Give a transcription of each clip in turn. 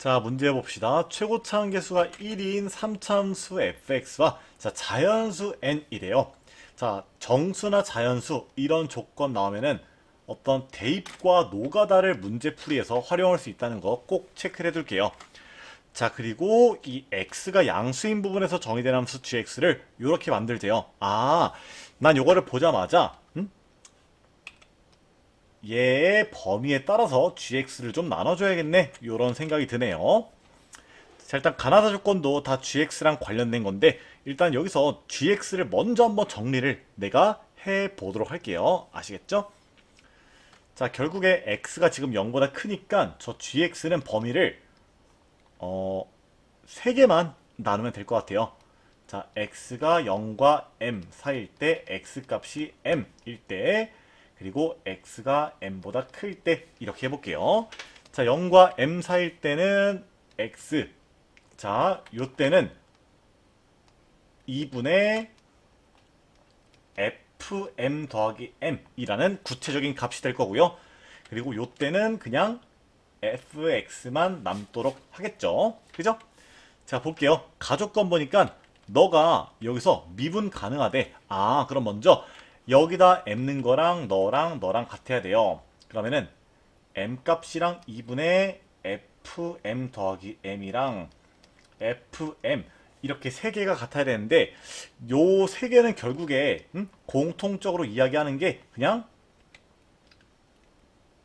자, 문제 봅시다. 최고 차함계수가 1인 3차함수 fx와 자연수 n이래요. 자, 정수나 자연수 이런 조건 나오면은 어떤 대입과 노가다를 문제풀이에서 활용할 수 있다는 거 꼭 체크를 해둘게요. 자, 그리고 이 x가 양수인 부분에서 정의된 함수 gx를 이렇게 만들재요. 아, 난 요거를 보자마자 얘의 범위에 따라서 gx를 좀 나눠줘야겠네, 요런 생각이 드네요. 자, 일단 가나다 조건도 다 gx랑 관련된 건데 일단 여기서 gx를 먼저 한번 정리를 내가 해보도록 할게요. 아시겠죠? 자, 결국에 x가 지금 0보다 크니까 저 gx는 범위를 3개만 나누면 될 것 같아요. 자, x가 0과 m 사이일 때 x 값이 m일 때, 그리고 x가 m보다 클 때 이렇게 해볼게요. 자, 0과 m 사이일 때는 x, 자, 요때는 2분의 fm 더하기 m이라는 구체적인 값이 될 거고요. 그리고 요때는 그냥 fx만 남도록 하겠죠. 그죠? 자, 볼게요. 가족건 보니까 너가 여기서 미분 가능하대. 아, 그럼 먼저 여기다 m는 거랑 너랑 같아야 돼요. 그러면은 m 값이랑 2분의 fm 더하기 m이랑 fm 이렇게 세 개가 같아야 되는데 요 세 개는 결국에 공통적으로 이야기하는 게 그냥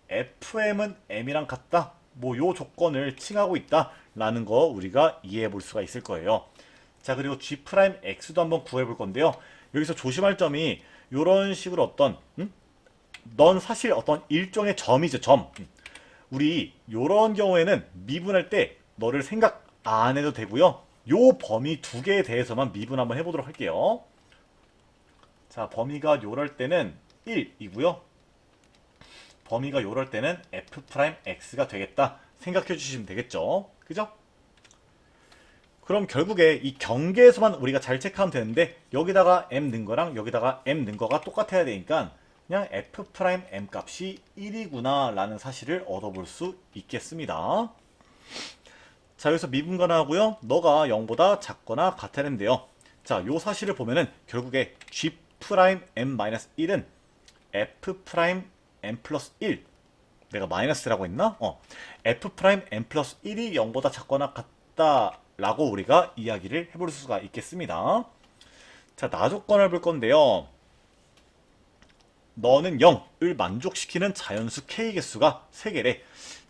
fm은 m이랑 같다, 뭐 요 조건을 칭하고 있다 라는 거 우리가 이해해 볼 수가 있을 거예요. 자, 그리고 g'x도 한번 구해 볼 건데요. 여기서 조심할 점이 요런 식으로 어떤 넌 사실 어떤 일종의 점이죠, 점. 우리 요런 경우에는 미분할 때 너를 생각 안 해도 되고요. 요 범위 두 개에 대해서만 미분 한번 해보도록 할게요. 자, 범위가 요럴 때는 1이고요. 범위가 요럴 때는 f'x가 되겠다 생각해 주시면 되겠죠. 그죠? 그럼 결국에 이 경계에서만 우리가 잘 체크하면 되는데 여기다가 m 넣은 거랑 여기다가 m 넣은 거가 똑같아야 되니까 그냥 f'm 값이 1이구나 라는 사실을 얻어볼 수 있겠습니다. 자, 여기서 미분간하고요. 너가 0보다 작거나 같아야 되는데요. 자, 요 사실을 보면은 결국에 g'm-1은 f'm 플러스 1, 내가 마이너스라고 했나? f'm 플러스 1이 0보다 작거나 같다 라고 우리가 이야기를 해볼 수가 있겠습니다. 자, 나조건을 볼 건데요. 너는 0을 만족시키는 자연수 k 개수가 3개래.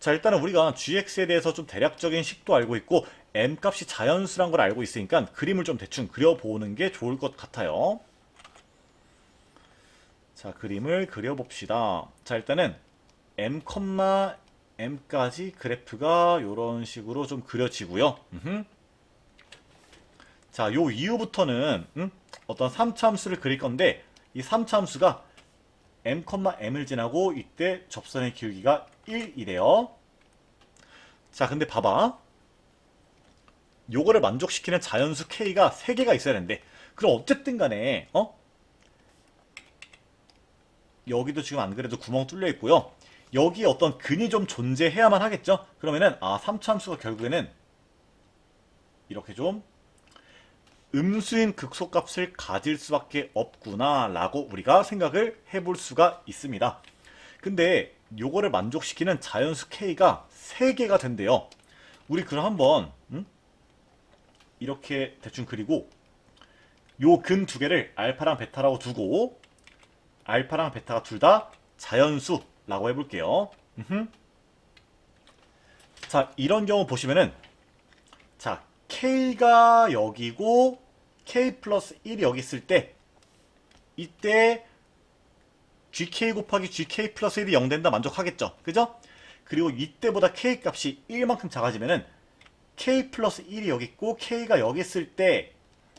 자, 일단은 우리가 gx에 대해서 좀 대략적인 식도 알고 있고 m 값이 자연수란 걸 알고 있으니까 그림을 좀 대충 그려보는 게 좋을 것 같아요. 자, 그림을 그려봅시다. 자, 일단은 m, m까지 그래프가 이런 식으로 좀 그려지고요. 자, 요 이후부터는 어떤 3차 함수를 그릴 건데 이 3차 함수가 m, m을 지나고 이때 접선의 기울기가 1이래요. 자, 근데 봐봐. 요거를 만족시키는 자연수 k가 3개가 있어야 되는데 그럼 어쨌든 간에 여기도 지금 안 그래도 구멍 뚫려 있고요. 여기 어떤 근이 좀 존재해야만 하겠죠. 그러면은 3차 함수가 결국에는 이렇게 좀 음수인 극소값을 가질 수밖에 없구나 라고 우리가 생각을 해볼 수가 있습니다. 근데 요거를 만족시키는 자연수 k가 3개가 된대요. 우리 그럼 한번 이렇게 대충 그리고 요 근 두 개를 알파랑 베타라고 두고 알파랑 베타가 둘 다 자연수라고 해볼게요. 자, 이런 경우 보시면은 자, k가 여기고 k 플러스 1이 여기 있을 때 이때 gk 곱하기 gk 플러스 1이 0 된다 만족하겠죠. 그죠? 그리고 이때보다 k 값이 1만큼 작아지면은 k 플러스 1이 여기 있고 k가 여기 있을 때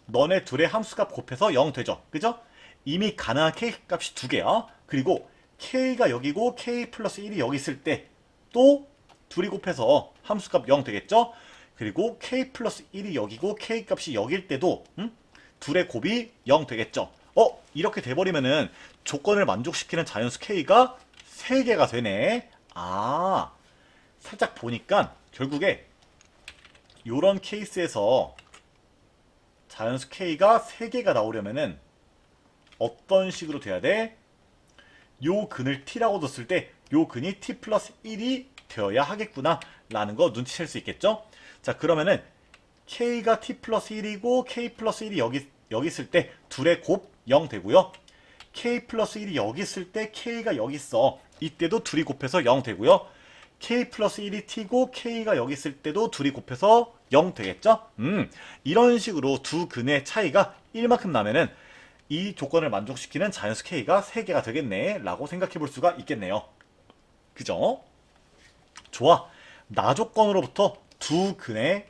너네 둘의 함수값 곱해서 0 되죠. 그죠? 이미 가능한 k 값이 두 개야. 그리고 k가 여기고 k 플러스 1이 여기 있을 때 또 둘이 곱해서 함수값 0 되겠죠? 그리고 k 플러스 1이 여기고 k 값이 여기일 때도 둘의 곱이 0 되겠죠? 이렇게 돼버리면은 조건을 만족시키는 자연수 k가 3개가 되네. 살짝 보니까 결국에 요런 케이스에서 자연수 K가 3개가 나오려면은 어떤 식으로 돼야 돼? 요 근을 T라고 뒀을 때 요 근이 T 플러스 1이 되어야 하겠구나 라는 거 눈치챌 수 있겠죠? 자, 그러면은 K가 T 플러스 1이고 K 플러스 1이 여기 있을 때 둘의 곱 0 되고요. K 플러스 1이 여기 있을 때 K가 여기 있어. 이때도 둘이 곱해서 0 되고요. K 플러스 1이 T고 K가 여기 있을 때도 둘이 곱해서 0 되겠죠? 이런 식으로 두 근의 차이가 1만큼 나면은 이 조건을 만족시키는 자연수 K가 3개가 되겠네 라고 생각해 볼 수가 있겠네요. 그죠? 좋아. 나 조건으로부터 두 근의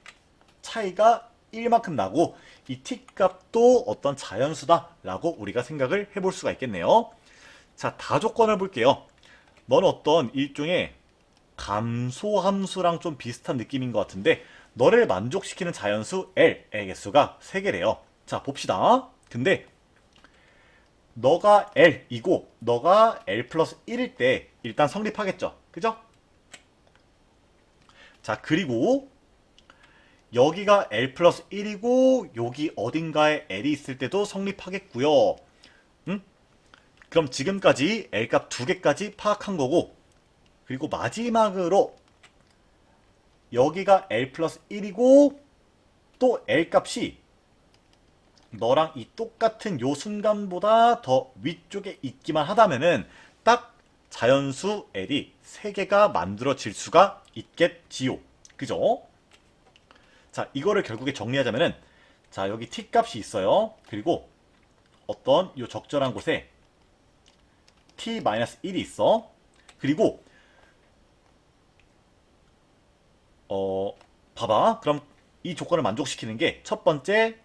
차이가 1만큼 나고 이 t 값도 어떤 자연수다 라고 우리가 생각을 해볼 수가 있겠네요. 자, 다조건을 볼게요. 너는 어떤 일종의 감소함수랑 좀 비슷한 느낌인 것 같은데 너를 만족시키는 자연수 L의 개수가 3개래요. 자, 봅시다. 근데 너가 L이고 너가 L 플러스 1일 때 일단 성립하겠죠. 그죠? 자, 그리고 여기가 L 플러스 1이고 여기 어딘가에 L이 있을 때도 성립하겠고요. 그럼 지금까지 L값 2개까지 파악한 거고 그리고 마지막으로 여기가 L 플러스 1이고 또 L값이 너랑 이 똑같은 요 순간보다 더 위쪽에 있기만 하다면은 딱 자연수 L이 3개가 만들어질 수가 있겠지요. 그죠? 자, 이거를 결국에 정리하자면은 자, 여기 t 값이 있어요. 그리고 어떤 요 적절한 곳에 t-1이 있어. 그리고 봐봐. 그럼 이 조건을 만족시키는 게 첫 번째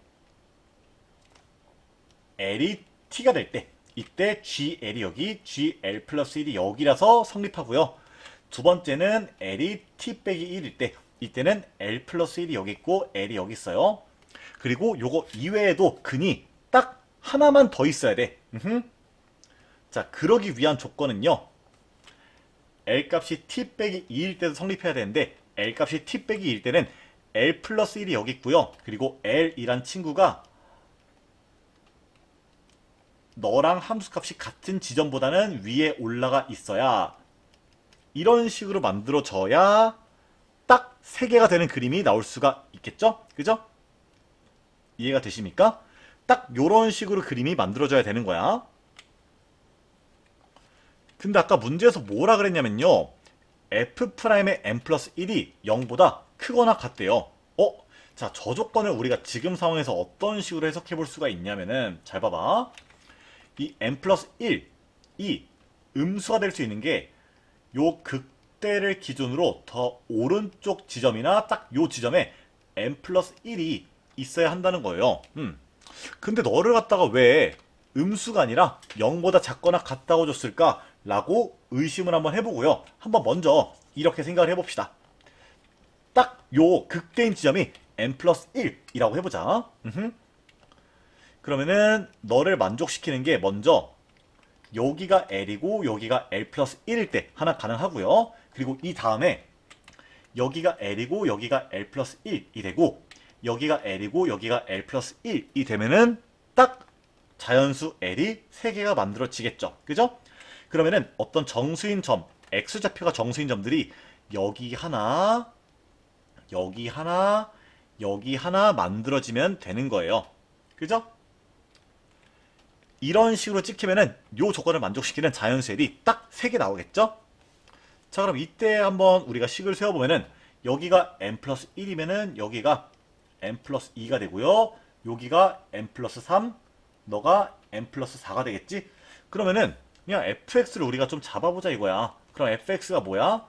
L이 t가 될 때 이때 GL이 여기 GL 플러스 1이 여기라서 성립하고요. 두 번째는 L이 t 빼기 1일 때 이때는 L 플러스 1이 여기 있고 L이 여기 있어요. 그리고 요거 이외에도 근이 딱 하나만 더 있어야 돼. 자, 그러기 위한 조건은요. L 값이 t 빼기 2일 때도 성립해야 되는데 L 값이 t 빼기 2일 때는 L 플러스 1이 여기 있고요. 그리고 L이란 친구가 너랑 함수값이 같은 지점보다는 위에 올라가 있어야 이런 식으로 만들어져야 딱 3개가 되는 그림이 나올 수가 있겠죠? 그죠? 이해가 되십니까? 딱 요런 식으로 그림이 만들어져야 되는 거야. 근데 아까 문제에서 뭐라 그랬냐면요. F'의 n 플러스 1이 0보다 크거나 같대요. 자, 저 조건을 우리가 지금 상황에서 어떤 식으로 해석해 볼 수가 있냐면은 잘 봐봐. 이 n 플러스 1이 음수가 될 수 있는 게 요 극대를 기준으로 더 오른쪽 지점이나 딱 요 지점에 n 플러스 1이 있어야 한다는 거예요. 근데 너를 갖다가 왜 음수가 아니라 0보다 작거나 같다고 줬을까? 라고 의심을 한번 해보고요. 한번 먼저 이렇게 생각을 해봅시다. 딱 요 극대인 지점이 n 플러스 1이라고 해보자. 그러면은 너를 만족시키는 게 먼저 여기가 L이고 여기가 L 플러스 1일 때 하나 가능하고요. 그리고 이 다음에 여기가 L이고 여기가 L 플러스 1이 되고 여기가 L이고 여기가 L 플러스 1이 되면은 딱 자연수 L이 3개가 만들어지겠죠. 그죠? 그러면은 어떤 정수인 점, X좌표가 정수인 점들이 여기 하나, 여기 하나, 여기 하나 만들어지면 되는 거예요. 그죠? 이런 식으로 찍히면은 요 조건을 만족시키는 자연수 L이 딱 3개 나오겠죠? 자, 그럼 이때 한번 우리가 식을 세워보면은 여기가 n 플러스 1이면은 여기가 n 플러스 2가 되고요. 여기가 n 플러스 3, 너가 n 플러스 4가 되겠지? 그러면은 그냥 fx를 우리가 좀 잡아보자 이거야. 그럼 fx가 뭐야?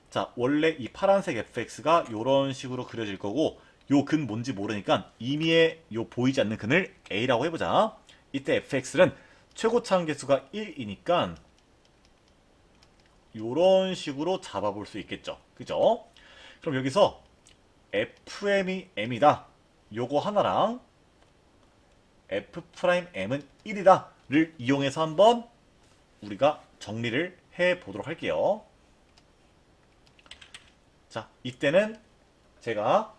자, 원래 이 파란색 fx가 요런 식으로 그려질 거고 요 근 뭔지 모르니까 임의의 요 보이지 않는 근을 a라고 해보자. 이때 fx는 최고차 함계수가 1이니까 요런 식으로 잡아볼 수 있겠죠. 그죠? 그럼 여기서 fm이 m이다. 요거 하나랑 f'm은 1이다. 를 이용해서 한번 우리가 정리를 해 보도록 할게요. 자, 이때는 제가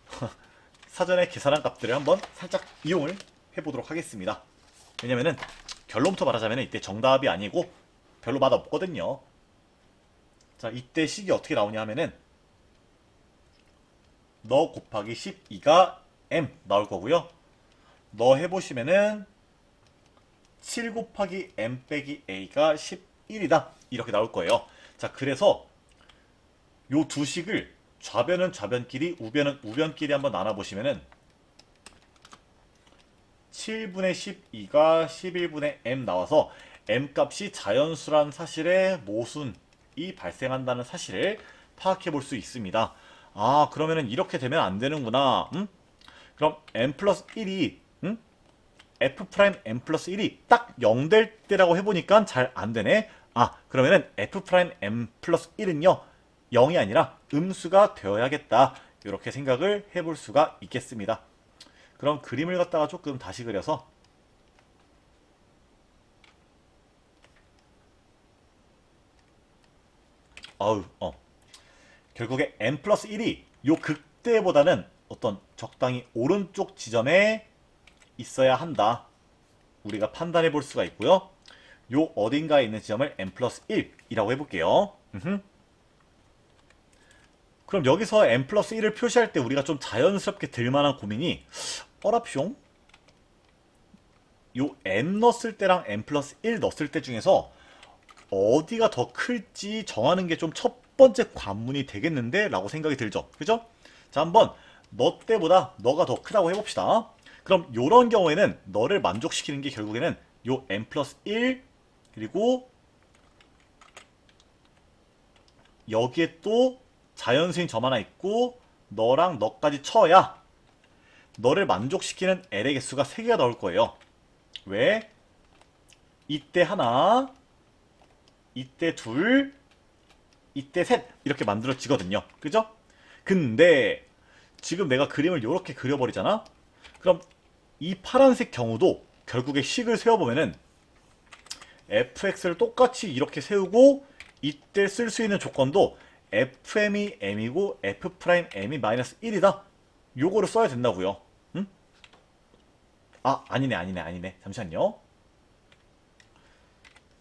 사전에 계산한 값들을 한번 살짝 이용을 해보도록 하겠습니다. 왜냐면은 결론부터 말하자면 이때 정답이 아니고 별로 맛 없거든요. 자, 이때 식이 어떻게 나오냐 하면은 너 곱하기 12가 m 나올 거고요. 너 해보시면은 7 곱하기 m 빼기 a가 11이다 이렇게 나올 거예요. 자, 그래서 요 두 식을 좌변은 좌변끼리 우변은 우변끼리 한번 나눠보시면은 7분의 12가 11분의 m 나와서 m 값이 자연수란 사실의 모순이 발생한다는 사실을 파악해 볼 수 있습니다. 아, 그러면은 이렇게 되면 안 되는구나. 그럼 m 플러스 1이 f 프라임 m 플러스 1이 딱 0 될 때라고 해보니까 잘 안 되네. 아, 그러면은 f 프라임 m 플러스 1은요 0이 아니라 음수가 되어야겠다. 이렇게 생각을 해볼 수가 있겠습니다. 그럼 그림을 갖다가 조금 다시 그려서 결국에 m 플러스 1이 요 극대보다는 어떤 적당히 오른쪽 지점에 있어야 한다. 우리가 판단해 볼 수가 있고요. 요 어딘가에 있는 지점을 m 플러스 1이라고 해볼게요. 그럼 여기서 m 플러스 1을 표시할 때 우리가 좀 자연스럽게 들만한 고민이 어랍숑? 요 m 넣었을 때랑 m 플러스 1 넣었을 때 중에서 어디가 더 클지 정하는 게 좀 첫 번째 관문이 되겠는데? 라고 생각이 들죠. 그죠? 자, 한번 너 때보다 너가 더 크다고 해봅시다. 그럼 요런 경우에는 너를 만족시키는 게 결국에는 요 m 플러스 1 그리고 여기에 또 자연수인 점 하나 있고 너랑 너까지 쳐야 너를 만족시키는 L의 개수가 3개가 나올 거예요. 왜? 이때 하나, 이때 둘, 이때 셋 이렇게 만들어지거든요. 그죠? 근데 지금 내가 그림을 이렇게 그려버리잖아? 그럼 이 파란색 경우도 결국에 식을 세워보면은 fx를 똑같이 이렇게 세우고 이때 쓸 수 있는 조건도 fm이 m이고 f'm이 마이너스 1이다. 요거를 써야 된다고요. 응? 아, 아니네. 잠시만요.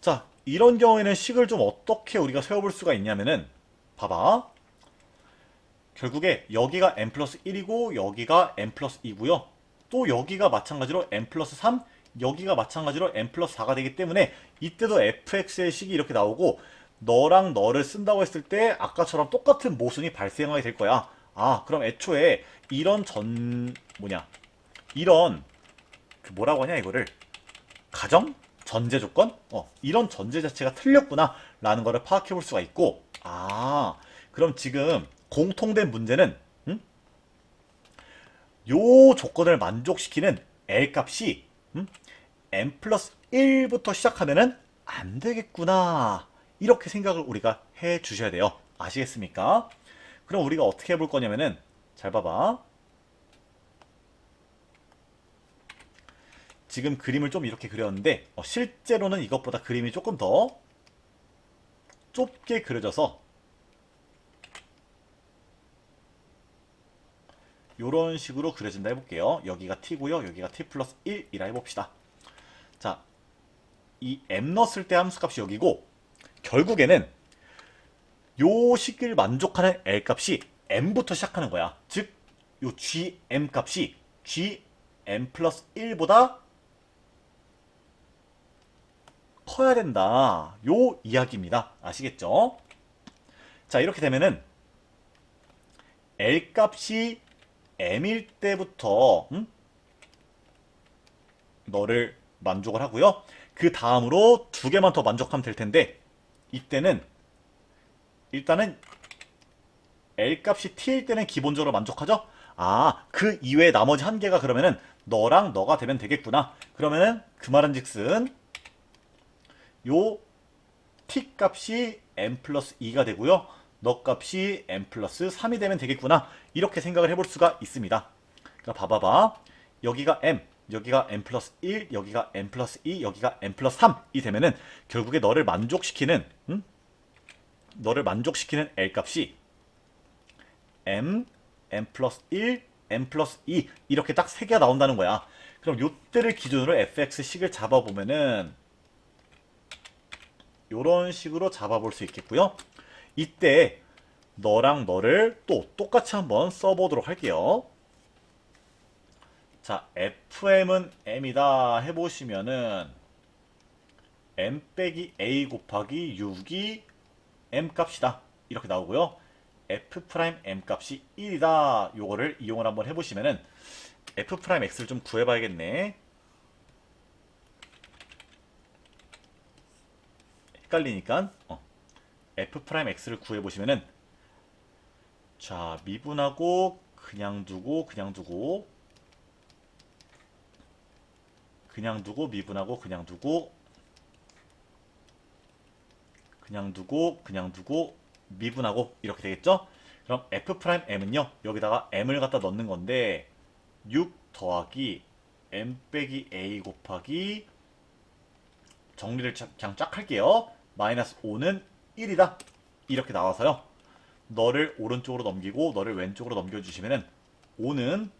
자, 이런 경우에는 식을 좀 어떻게 우리가 세워볼 수가 있냐면은 봐봐. 결국에 여기가 m 플러스 1이고 여기가 m 플러스 2고요. 또 여기가 마찬가지로 m 플러스 3, 여기가 마찬가지로 m 플러스 4가 되기 때문에 이때도 fx의 식이 이렇게 나오고 너랑 너를 쓴다고 했을 때 아까처럼 똑같은 모순이 발생하게 될 거야. 아, 그럼 애초에 이런 이런 뭐라고 하냐 이거를 가정? 전제 조건? 이런 전제 자체가 틀렸구나 라는 거를 파악해 볼 수가 있고, 아, 그럼 지금 공통된 문제는 요 조건을 만족시키는 L 값이 m 플러스 1부터 시작하면은 안 되겠구나 이렇게 생각을 우리가 해 주셔야 돼요. 아시겠습니까? 그럼 우리가 어떻게 해볼 거냐면은 잘 봐봐. 지금 그림을 좀 이렇게 그렸는데 실제로는 이것보다 그림이 조금 더 좁게 그려져서 요런 식으로 그려진다 해볼게요. 여기가 t고요. 여기가 t 플러스 1이라 해봅시다. 자, 이 m 넣었을 때 함수값이 여기고 결국에는 요 식을 만족하는 L 값이 m부터 시작하는 거야. 즉, 요 gm 값이 gm 플러스 1보다 커야 된다. 요 이야기입니다. 아시겠죠? 자, 이렇게 되면은 L 값이 m일 때부터 너를 만족을 하고요. 그 다음으로 두 개만 더 만족하면 될 텐데 이때는 일단은 L 값이 t일 때는 기본적으로 만족하죠? 아, 그 이외에 나머지 한 개가 그러면은 너랑 너가 되면 되겠구나. 그러면은 그 말은즉슨 요 t 값이 m 플러스 2가 되고요. 너 값이 m 플러스 3이 되면 되겠구나. 이렇게 생각을 해볼 수가 있습니다. 그러니까 봐봐봐. 여기가 m, 여기가 m 플러스 1, 여기가 m 플러스 2, 여기가 m 플러스 3이 되면은 결국에 너를 만족시키는 L 값이 m, n 플러스 1, n 플러스 2 이렇게 딱 3개가 나온다는 거야. 그럼 요때를 기준으로 fx식을 잡아보면은 요런 식으로 잡아볼 수 있겠고요. 이때 너랑 너를 또 똑같이 한번 써보도록 할게요. 자, fm은 m이다 해보시면은 m 빼기 a 곱하기 6이 m 값이다 이렇게 나오고요. f 프라임 m 값이 1이다. 요거를 이용을 한번 해보시면은 f 프라임 x를 좀 구해봐야겠네. 헷갈리니까 f 프라임 x를 구해보시면은 자, 미분하고 그냥 두고 그냥 두고 그냥 두고 미분하고 그냥 두고 그냥 두고 그냥 두고 미분하고 이렇게 되겠죠? 그럼 f 프라임 m은요 여기다가 m을 갖다 넣는 건데 6 더하기 m 빼기 a 곱하기 정리를 그냥 쫙 할게요. 마이너스 5는 1이다 이렇게 나와서요 너를 오른쪽으로 넘기고 너를 왼쪽으로 넘겨주시면은 5는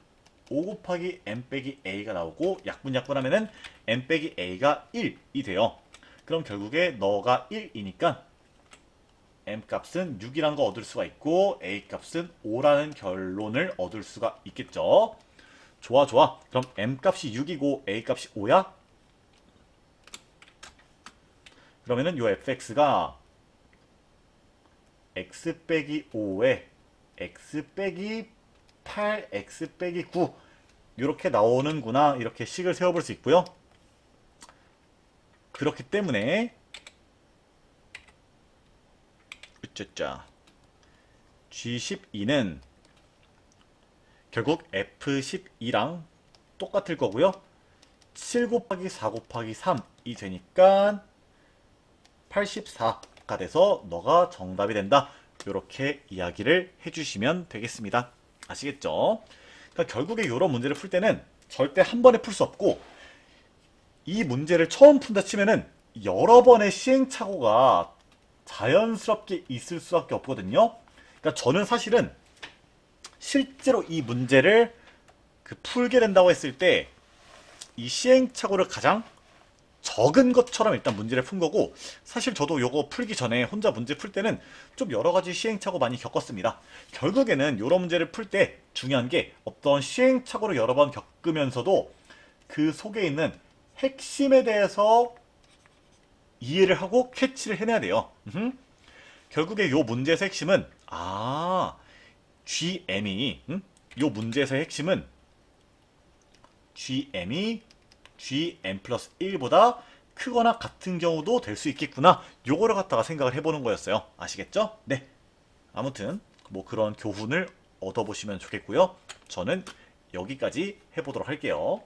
5 곱하기 m 빼기 a가 나오고 약분하면은 m 빼기 a가 1이 돼요. 그럼 결국에 너가 1이니까 m 값은 6이라는 거 얻을 수가 있고 a 값은 5라는 결론을 얻을 수가 있겠죠. 좋아 좋아. 그럼 m 값이 6이고 a 값이 5야? 그러면은 요 fx가 x 빼기 5에 x 빼기 8, x 빼기 9 이렇게 나오는구나. 이렇게 식을 세워볼 수 있고요. 그렇기 때문에 으쩌짜 G12는 결국 F12랑 똑같을 거고요. 7 곱하기 4 곱하기 3이 되니까 84가 돼서 너가 정답이 된다. 이렇게 이야기를 해주시면 되겠습니다. 아시겠죠? 그러니까 결국에 이런 문제를 풀 때는 절대 한 번에 풀 수 없고 이 문제를 처음 푼다 치면은 여러 번의 시행착오가 자연스럽게 있을 수밖에 없거든요. 그러니까 저는 사실은 실제로 이 문제를 풀게 된다고 했을 때 이 시행착오를 가장 적은 것처럼 일단 문제를 푼 거고 사실 저도 요거 풀기 전에 혼자 문제 풀 때는 좀 여러 가지 시행착오 많이 겪었습니다. 결국에는 요런 문제를 풀 때 중요한 게 어떤 시행착오를 여러 번 겪으면서도 그 속에 있는 핵심에 대해서 이해를 하고 캐치를 해내야 돼요. 결국에 요 문제에서 핵심은 GM이 요 문제에서의 핵심은 GM이 GM 플러스 1보다 크거나 같은 경우도 될 수 있겠구나. 요거를 갖다가 생각을 해보는 거였어요. 아시겠죠? 네. 아무튼 뭐 그런 교훈을 얻어보시면 좋겠고요. 저는 여기까지 해보도록 할게요.